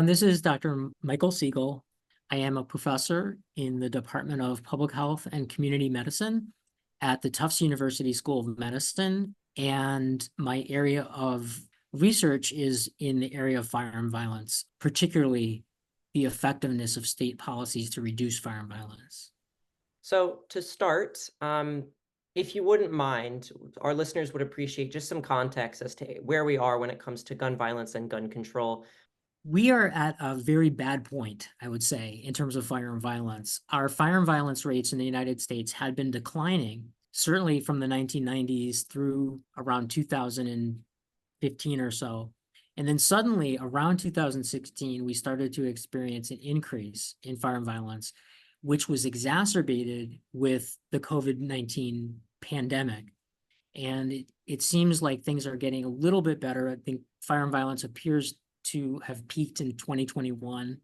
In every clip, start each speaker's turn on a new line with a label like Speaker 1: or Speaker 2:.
Speaker 1: And this is Dr. Michael Siegel. I am a professor in the Department of Public Health and Community Medicine at the Tufts University School of Medicine. And my area of research is in the area of firearm violence, particularly the effectiveness of state policies to reduce firearm violence.
Speaker 2: So to start, if you wouldn't mind, our listeners would appreciate just some context as to where we are when it comes to gun violence and gun control.
Speaker 1: We are at a very bad point, I would say, in terms of firearm violence. Our firearm violence rates in the United States had been declining, certainly from the 1990s through around 2015 or so. And then suddenly, around 2016, we started to experience an increase in firearm violence, which was exacerbated with the COVID-19 pandemic. And it seems like things are getting a little bit better. I think firearm violence appears to have peaked in 2021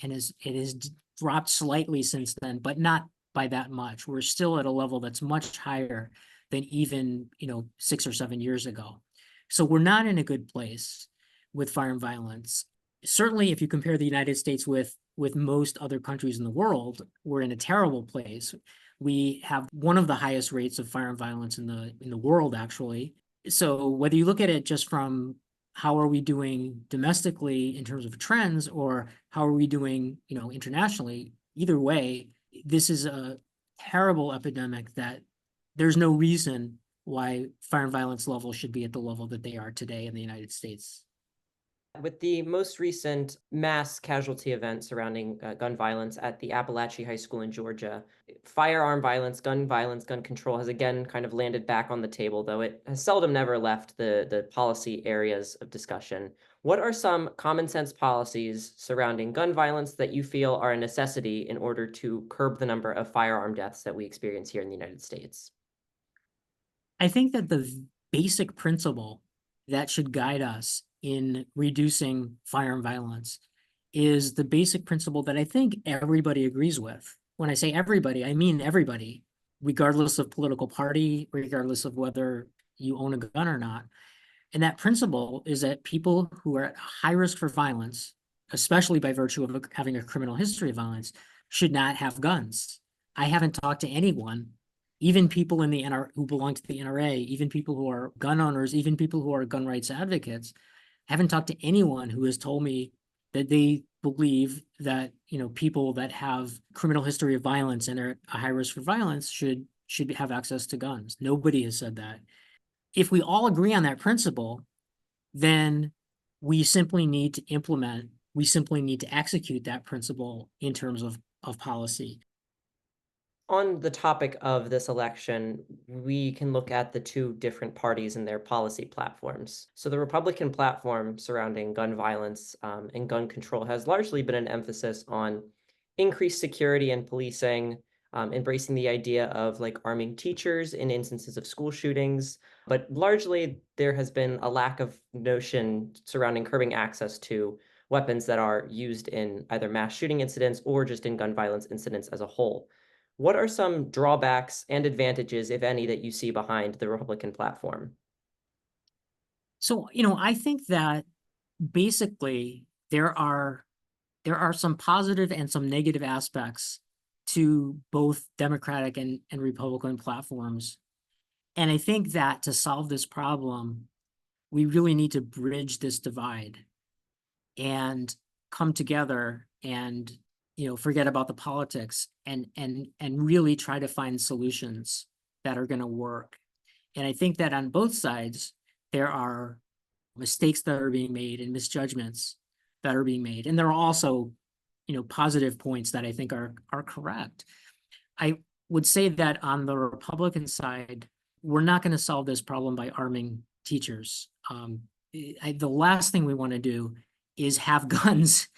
Speaker 1: and it has dropped slightly since then, but not by that much. We're still at a level that's much higher than even 6 or 7 years ago. So we're not in a good place with firearm violence. Certainly, if you compare the United States with most other countries in the world, we're in a terrible place. We have one of the highest rates of firearm violence in the world, actually. So whether you look at it just from how are we doing domestically in terms of trends, or how are we doing, internationally, either way, this is a terrible epidemic that there's no reason why firearm violence levels should be at the level that they are today in the United States.
Speaker 2: With the most recent mass casualty event surrounding gun violence at the WRHU High School in Georgia, firearm violence, gun control has again kind of landed back on the table, though it has seldom never left the policy areas of discussion. What are some common sense policies surrounding gun violence that you feel are a necessity in order to curb the number of firearm deaths that we experience here in the United States?
Speaker 1: I think that the basic principle that should guide us in reducing firearm violence is the basic principle that I think everybody agrees with. When I say everybody, I mean everybody, regardless of political party, regardless of whether you own a gun or not. And that principle is that people who are at high risk for violence, especially by virtue of having a criminal history of violence, should not have guns. I haven't talked to anyone, even people in the NRA who belong to the NRA, even people who are gun owners, even people who are gun rights advocates, haven't talked to anyone who has told me that they believe that people that have criminal history of violence and are at a high risk for violence should have access to guns. Nobody has said that. If we all agree on that principle, then we simply need to execute that principle in terms of policy.
Speaker 2: On the topic of this election, we can look at the two different parties and their policy platforms. So the Republican platform surrounding gun violence and gun control has largely been an emphasis on increased security and policing, embracing the idea of like arming teachers in instances of school shootings. But largely, there has been a lack of notion surrounding curbing access to weapons that are used in either mass shooting incidents or just in gun violence incidents as a whole. What are some drawbacks and advantages, if any, that you see behind the Republican platform?
Speaker 1: So, I think that basically there are some positive and some negative aspects to both Democratic and Republican platforms. And I think that to solve this problem, we really need to bridge this divide and come together and forget about the politics and really try to find solutions that are going to work. And I think that on both sides there are mistakes that are being made and misjudgments that are being made, and there are also positive points that I think are correct. I would say that on the Republican side, we're not going to solve this problem by arming teachers. The last thing we want to do is have guns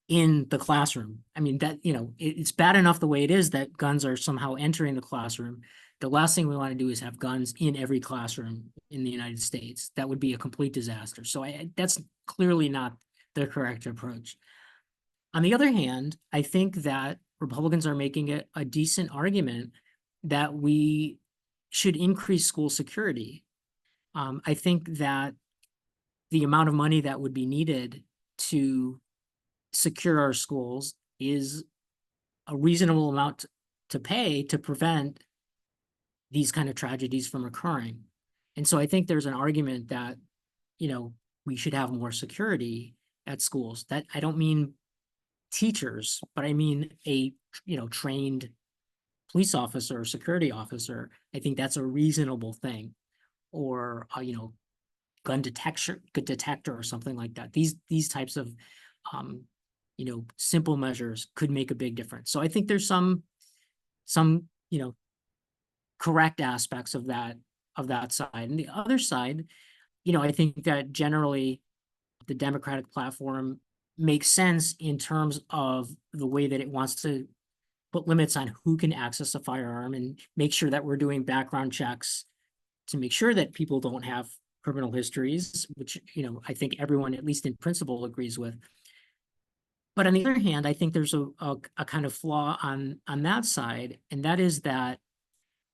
Speaker 1: in the classroom. I mean, that, it's bad enough the way it is that guns are somehow entering the classroom. The last thing we want to do is have guns in every classroom in the United States. That would be a complete disaster. So that's clearly not the correct approach. On the other hand, I think that Republicans are making a decent argument that we should increase school security. I think that the amount of money that would be needed to secure our schools is a reasonable amount to pay to prevent these kind of tragedies from occurring. And so I think there's an argument that, you know, we should have more security at schools. That I don't mean teachers, but I mean a, trained police officer or security officer. I think that's a reasonable thing. Or, gun detector or something like that. These types of, um, simple measures could make a big difference. So I think there's some, correct aspects of that side. And the other side, I think that generally the Democratic platform makes sense in terms of the way that it wants to put limits on who can access a firearm and make sure that we're doing background checks to make sure that people don't have criminal histories, which, I think everyone, at least in principle, agrees with. But on the other hand, I think there's a kind of flaw on that side, and that is that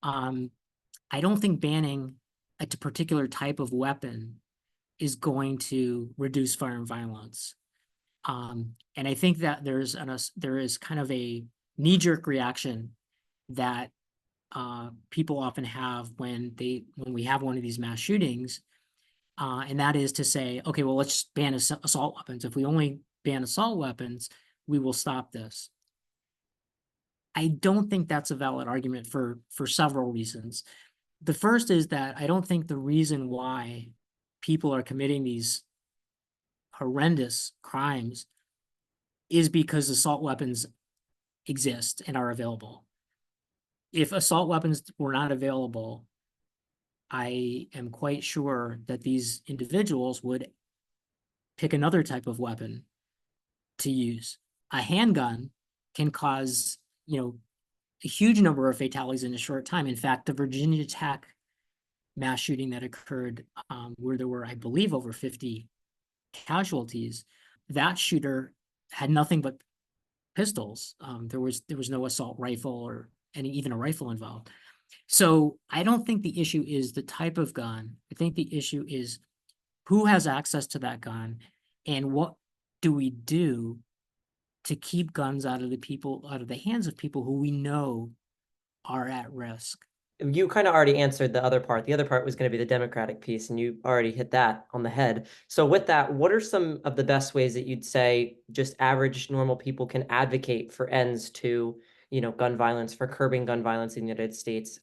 Speaker 1: I don't think banning a particular type of weapon is going to reduce firearm violence. And I think that there is kind of a knee-jerk reaction that people often have when we have one of these mass shootings, and that is to say, okay, well, let's just ban assault weapons. If we only ban assault weapons, we will stop this. I don't think that's a valid argument for several reasons. The first is that I don't think the reason why people are committing these horrendous crimes is because assault weapons exist and are available. If assault weapons were not available, I am quite sure that these individuals would pick another type of weapon to use. A handgun can cause, a huge number of fatalities in a short time. In fact, the Virginia Tech mass shooting that occurred, where there were, I believe, over 50 casualties, that shooter had nothing but pistols. There was no assault rifle or even a rifle involved. So I don't think the issue is the type of gun. I think the issue is who has access to that gun and what do we do to keep guns out of the hands of people who we know are at risk.
Speaker 2: You kind of already answered the other part. The other part was going to be the Democratic piece, and you already hit that on the head. So with that, what are some of the best ways that you'd say just average normal people can advocate for ends to, gun violence, for curbing gun violence in the United States?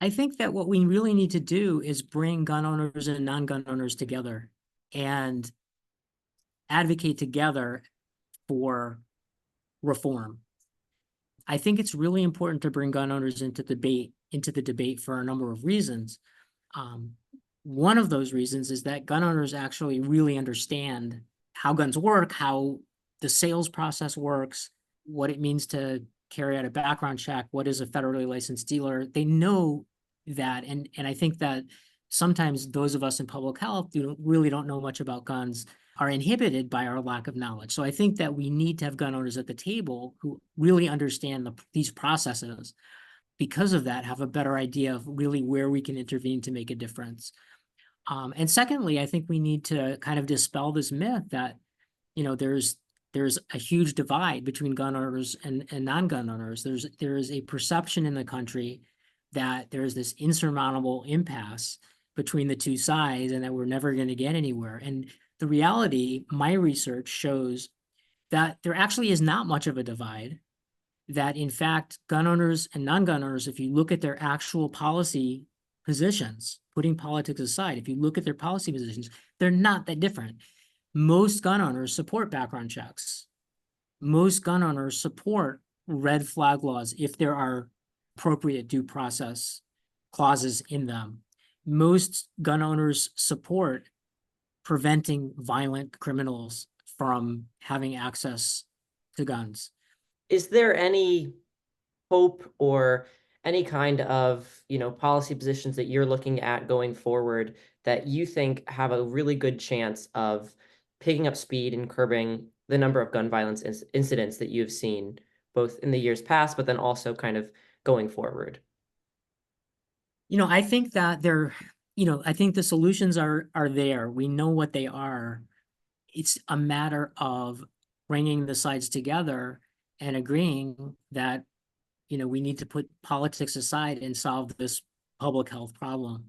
Speaker 1: I think that what we really need to do is bring gun owners and non-gun owners together and advocate together for reform. I think it's really important to bring gun owners into the debate for a number of reasons. One of those reasons is that gun owners actually really understand how guns work, how the sales process works, what it means to carry out a background check, what is a federally licensed dealer. They know that, and I think that sometimes those of us in public health really don't know much about guns are inhibited by our lack of knowledge. So I think that we need to have gun owners at the table who really understand these processes. Because of that, have a better idea of really where we can intervene to make a difference. And secondly, I think we need to kind of dispel this myth that, there's a huge divide between gun owners and non-gun owners. There is a perception in the country that there's this insurmountable impasse between the two sides and that we're never going to get anywhere. And the reality, my research shows that there actually is not much of a divide, that in fact, gun owners and non-gun owners, if you look at their actual policy positions, putting politics aside, if you look at their policy positions, they're not that different. Most gun owners support background checks. Most gun owners support red flag laws if there are appropriate due process clauses in them. Most gun owners support preventing violent criminals from having access to guns.
Speaker 2: Is there any hope or any kind of, policy positions that you're looking at going forward that you think have a really good chance of picking up speed and curbing the number of gun violence incidents that you've seen, both in the years past, but then also kind of going forward?
Speaker 1: I think that I think the solutions are there. We know what they are. It's a matter of bringing the sides together and agreeing that, we need to put politics aside and solve this public health problem.